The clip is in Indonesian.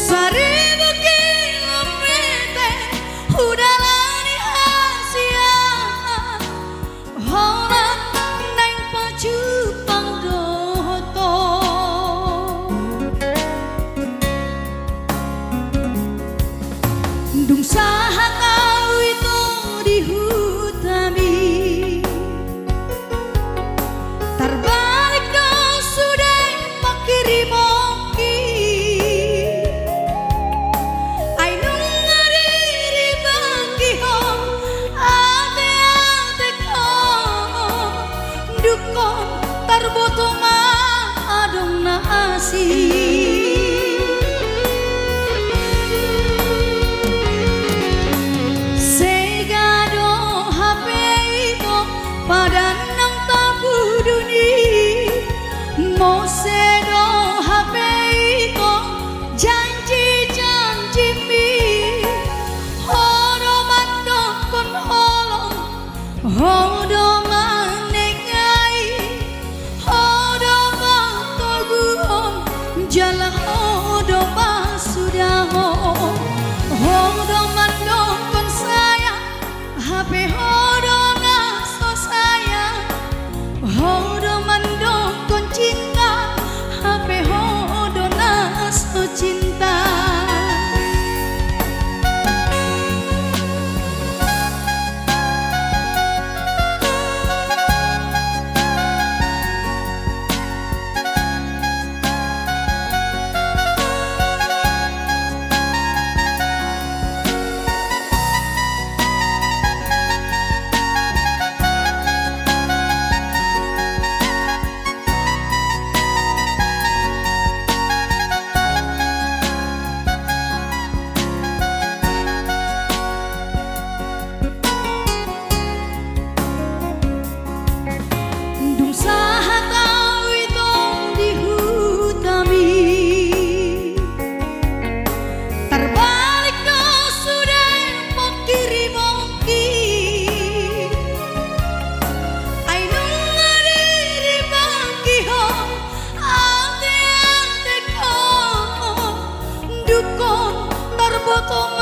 Seribu kilometer udara di Asia, orang neng pacu panggoto. Dung saha kau itu di hutami, terbalik kau sudah makiri moki. Ainung ngariri bagi hom ate ate kau dukon terbutuh ma adong nasi. Pada nang tabu duni mo sedo HP ko janji mi horo mando kon holong hodo manengai hodo matoguon jala hodo masudaho hodo mando kon sayang HP hodo hodo mando kon cinta HP hodo naso cinta. Dukon terbutuh